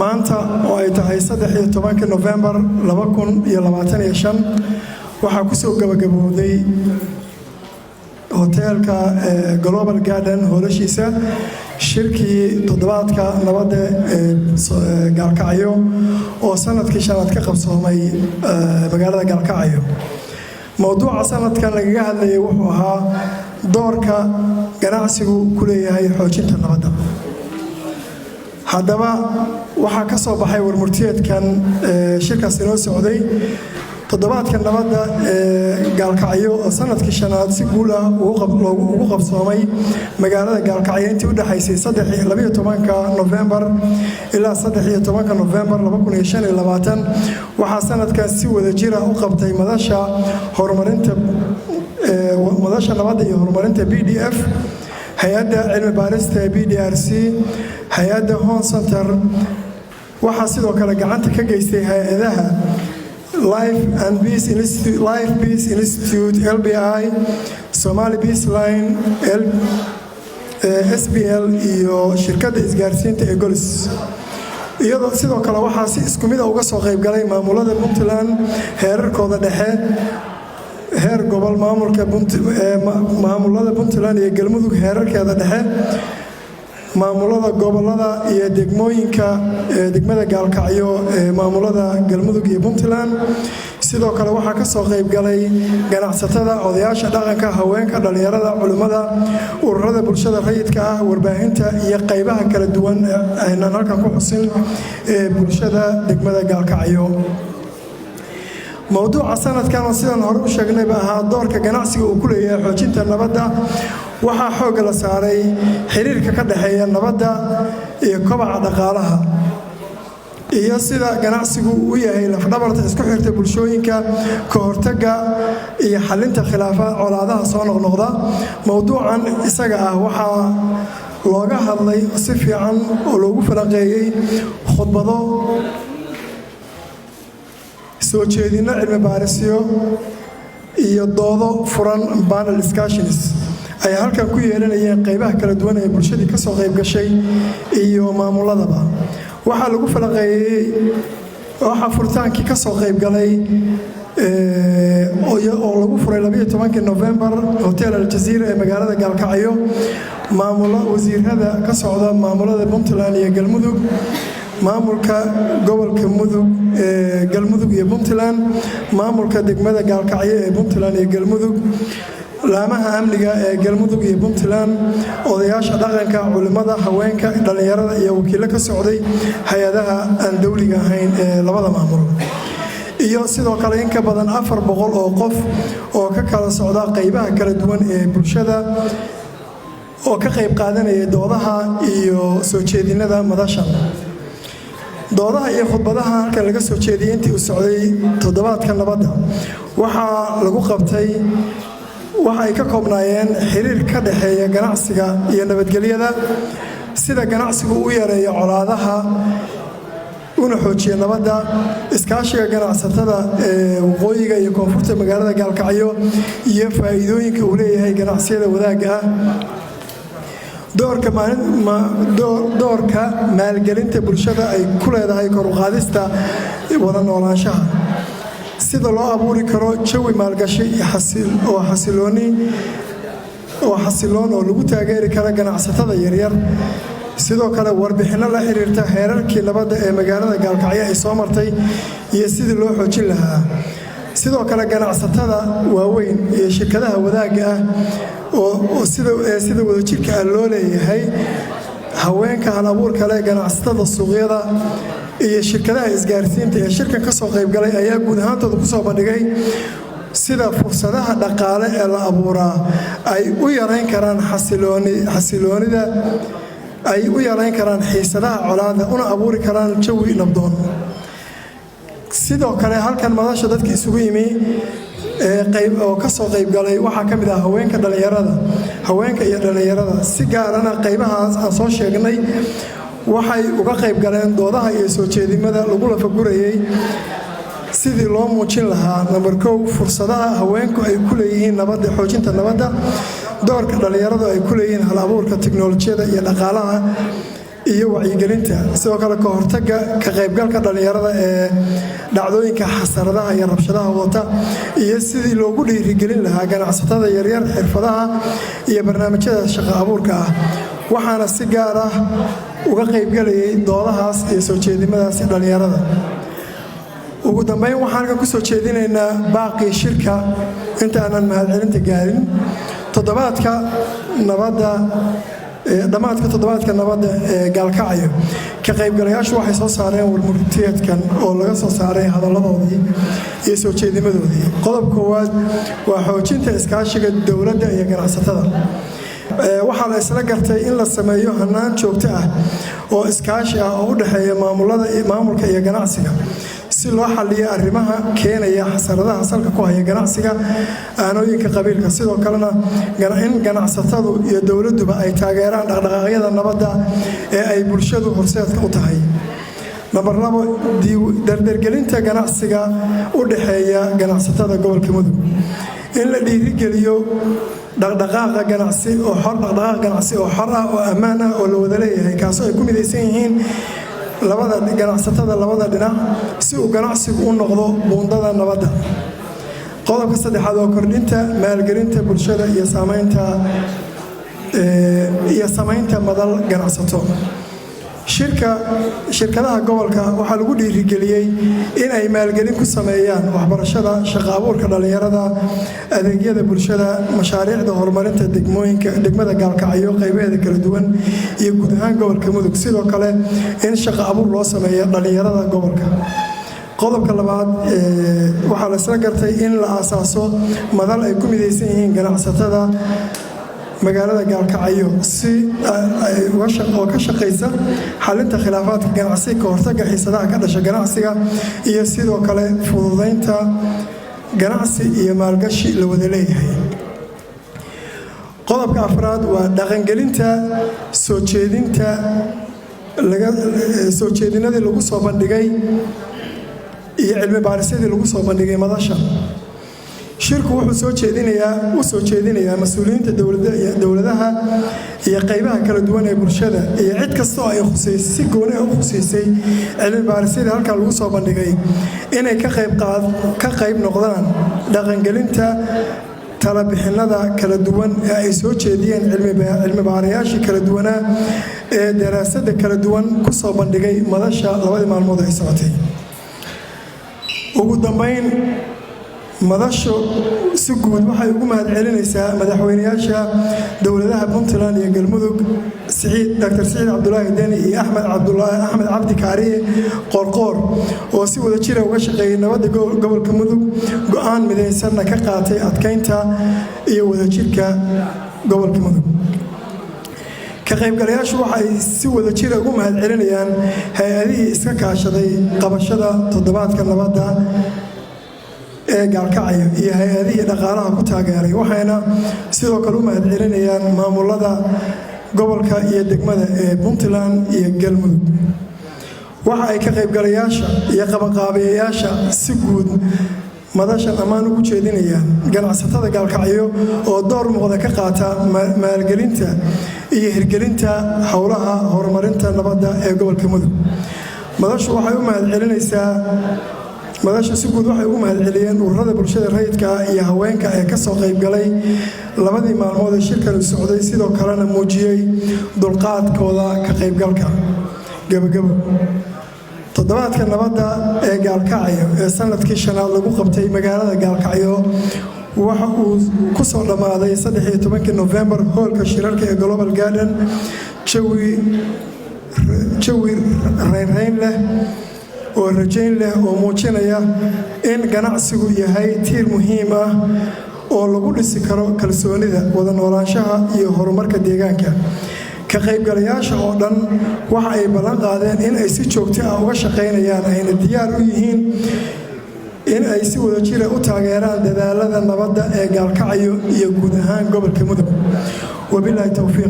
maanta oo ay tahay 13 November 2025 waxaa ku soo gabagabowday hoteelka Global Garden hoolashiisa shirkii toddobaadka nabadda Gaalkacyo oo sanadkii shanaad ka qabsoomay magaalada Gaalkacyo. mawduuca sanadkan lagaga hadlayay wuxuu ahaa doorka ganacsigu ku leeyahay xoojinta nabadda. haddaba waxaa ka soo baxay warmurtiyeedkan shirkaas inoo socday toddobaadka nabadda Gaalkacyo oo sanadkii shanaad si guul ah ugu qabsoomay magaalada Gaalkacyo intii u dhaxaysay 12 November ilaa 13 November 2025 waxaa sanadkaas si wada jir ah u qabtay madasha nabadda iyo horumarinta BDF, hay'adda cilmi baarista BDRC, hay'adda Home Center. waxaa sidoo kale gacanta ka geystay hay'adaha Life Peace Institute LBI, Somali Peace Line SBL iyo shirkadda isgaarsiinta ee Golis. iyadoo sidoo kale waxaa si isku mid ah uga soo qayb galay maamulada Puntland heerarkooda dhexe, heer gobol maamulada Puntland iyo Galmudug heerarkeeda dhexe, maamulada gobolada iyo degmooyinka degmada Gaalkacyo maamulada Galmudug iyo Puntland. sidoo kale waxaa ka soo qayb galay ganacsatada, odayaasha dhaqanka, haweenka, dhalinyarada, culimada, ururada bulshada rayidka ah, warbaahinta iyo qaybaha kala duwan aynan halkan ku xusin bulshada degmada Gaalkacyo. mawduuca sanadkan sidaan hore u sheegnay baa ahaa doorka ganacsiga uu ku leeyahay xoojinta nabadda. waxaa xoog la saaray xiriirka ka dhaxeeya nabadda iyo kobaca dhaqaalaha iyo sida ganacsigu u yahay lafdhabarta isku xirta bulshooyinka, ka hortagga iyo xalinta khilaafaadka colaadaha soo noqnoqda. mawduucan isaga ah waxaa looga hadlay si fiican oo loogu falanqeeyay khudbado, soo jeedino cilmi baarisyo iyo doodo furan panel discussions ay halkan ku yeelanayeen qaybaha kala duwan ee bulshadii ka soo qayb gashay iyo maamuladaba. waxaa lagu falanqeeyay waxaa furitaankii ka soo qayb galay oo lagu furay 12 November Hotel Al Jazeera ee magaalada Gaalkacyo wasiirada ka socda maamulada Puntland iyo Galmudug, maamulka gobolka Mudug Galmudug iyo Puntland, maamulka degmada Gaalkacyo ee Puntland iyo Galmudug, laamaha amniga ee Galmudug iyo Puntland, odayaasha dhaqanka, culimada, haweenka, dhalinyarada iyo wakiilo ka socday hay'adaha aan dawliga ahayn ee labada maamul. iyo sidoo kale in ka badan 400 oo qof oo ka kala socda qaybaha kala duwan ee bulshada oo ka qayb qaadanaya doodaha iyo soo jeedinada madashan. doodaha iyo khudbadaha halkan laga soo jeediyay intii uu socday toddobaadka nabadda waxaa lagu qabtay waxa ay ka koobnaayeen xiriir ka dhaxeeya ganacsiga iyo nabadgelyada, sida ganacsigu u yareeyo colaadaha una xoojiyo nabadda, iskaashiga ganacsatada ee waqooyiga iyo koonfurta magaalada Gaalkacyo iyo faa'iidooyinka uu leeyahay ganacsiyada wadaagga ah, doorka maalgelinta bulshada ay ku leedahay kor u qaadista wada noolaanshaha, sida loo abuuri karo jawi maalgashi oo xasiloon oo lagu taageeri karo ganacsatada yaryar. sidoo kale warbixino la xiriirta heerarkii nabadda ee magaalada Gaalkacyo ay soo martay iyo sidii loo xoojin lahaa. sidoo kale ganacsatada waaweyn iyo shirkadaha wadaagga ah oo sida wadajirka loo leeyahay, haweenka hal abuurka leh, ganacsatada suuqyada iyo shirkadaha isgaarsiinta ee shirkan ka soo qayb galay ayaa guud ahaantooda ku soo bandhigay sida fursadaha dhaqaale ee la abuuraa ay u yareyn karaan xasiloonida, ay u yareyn karaan xiisadaha colaadda, una abuuri karaan jawi nabdoon. sidoo kale halkan madasha dadka isugu yimi oo ka soo qayb galay waxaa ka mid ah haweenka iyo dhalinyarada. si gaarana qaybahaas aan soo sheegnay waxay uga qayb galeen doodaha iyo soo jeedimada lagu lafagurayay sidii loo muujin lahaa number 1 fursadaha haweenku ay ku leeyihiin nabadda, xoojinta nabadda, doorka dhalinyaradu ay ku leeyihiin hal abuurka tiknoolajiyada iyo dhaqaalaha, iyo wacyigelinta sidoo kale ka hortagga ka qaybgalka dhalinyarada ee dhacdooyinka xasaradaha iyo rabshadaha wata iyo sidii loogu dhiirigelin lahaa ganacsatada yaryar xirfadaha iyo barnaamijyada shaqo abuurka ah waxaana si gaar ah uga qaybgalayay doodahaas iyo soo jeedimadaas dhalinyarada ugu dambeyn waxaan ku soo jeedinaynaa baaqi shirka inta aanan mahadcelinta gaarin toddobaadka nabadda ee gaalkacyo ka qaybgalayaashu waxay soo saareen warmurtiyeedkan oo laga soo saaray hadaladoodii iyo soo jeedimadoodii qodob koowaad waa xoojinta iskaashiga dowladda iyo ganacsatada waxaa la isla gartay in la sameeyo hannaan joogto ah oo iskaashi ah oo u dhexeeya maamulka iyo ganacsiga si loo xalliyo arrimaha keenaya xasaradaha salka ku haya ganacsiga aanooyinka qabiilka sidoo kalena in ganacsatadu iyo dowladduba ay taageeraan dhaqdhaqaaqyada nabadda ee ay bulshadu horseedka u tahay number 2 dardargelinta ganacsiga u dhexeeya ganacsatada gobolka mudug in la dhiirigeliyo dhaqdhaqaaqa ganacsi oo xor ah oo ammaan ah oo la wada leeyahay kaasoo ay ku midaysan yihiin ganacsatada labada dhinac si uu ganacsigu u noqdo buundada nabadda qodobka saddexaad oo kordhinta maalgelinta bulshada iyo samaynta madal ganacsato shirkadaha gobolka waxaa lagu dhiirigeliyey in ay maalgelin ku sameeyaan waxbarashada shaqo abuurka dhalinyarada adeegyada bulshada mashaariicda horumarinta degmada gaalkacyo qaybaheeda kala duwan iyo guud ahaan gobolka mudug sidoo kale in shaqo abuur loo sameeyo dhalinyarada gobolka qodobka labaad waxaa la isla gartay in la aasaaso madal ay ku midaysan yihiin ganacsatada magaalada gaalkacyo si oo ka shaqeysa xalinta khilaafaadka ganacsi ka hortagga xiisadaha ka dhasha ganacsiga iyo sidoo kale fududeynta ganacsi iyo maalgashi la wada leeyahay qodobka afraad waa dhaqangelinta soo jeedinadii lagu soo bandhigay iyo cilmi baarisyadii lagu soo bandhigay madasha shirku wuxuu soo jeedinayaa mas-uuliyiinta dowladaha iyo qaybaha kala duwan ee bulshada iyo cid kasta oo ay khuseysay si gooni ah u khuseysay cilmi baarisyada halkan lagu soo bandhigay inay ka qayb noqdaan dhaqangelinta talabixinada kala duwan ee ay soo jeediyeen cilmi baarayaashii kala duwanaa ee daraasada kala duwan ku soo bandhigay madasha labadii maalmood ay socotay ugu dambeyn madashu si guud waxay ugu mahadcelinaysaa madaxweynayaasha dowladaha Puntland iyo Galmudug Dr. Siciid Cabdulaahi Deni iyo Axmed Cabdi Kaariye Qorqoor oo si wada jir uga shaqeeyay nabadda gobolka Mudug go'aan midaysan ka qaatay adkeynta iyo wada jirka gobolka Mudug ka qaybgalayaashu waxay si wada jir ugu mahadcelinayaan hay'adihii iska kaashaday qabashada toddobaadka nabadda ee gaalkacyo iyo hay'adihii dhaqaalaha ku taageeray waxayna sidoo kale u mahadcelinayaan maamulada gobolka iyo degmada ee Puntland iyo Galmudug waxa ay ka qaybgalayaasha iyo qabanqaabiyeyaasha si guud madashan ammaan ugu jeedinayaan ganacsatada gaalkacyo oo door muuqda ka qaata maalgelinta iyo hirgelinta howlaha horumarinta nabadda ee gobolka Mudug madashu waxay u mahadcelinaysaa madasha si guud waxay ugu mahadceliyeen ururada bulshada rayidka iyo haweenka ee ka soo qayb galay labadii maalmood ee shirkan socday sidoo kalena muujiyay dulqaadkooda ka qaybgalka gabagabo toddobaadka nabadda ee gaalkacyo ee sanadkii shanaad lagu qabtay magaalada gaalkacyo waxa uu ku soo dhamaaday 13 November hoolka shirarka ee Global Garden jawi rayn leh oo rajayn leh oo muujinaya in ganacsigu yahay tiir muhiim ah oo lagu dhisi karo kalsoonida wada noolaanshaha iyo horumarka deegaanka ka qaybgalayaasha oo dhan waxa ay ballan qaadeen in ay si joogto ah uga shaqeynayaan ayna diyaar u yihiin in ay si wada jir ah u taageeraan dadaalada nabadda ee gaalkacyo iyo guud ahaan gobolka Mudug wabillahi tawfiiq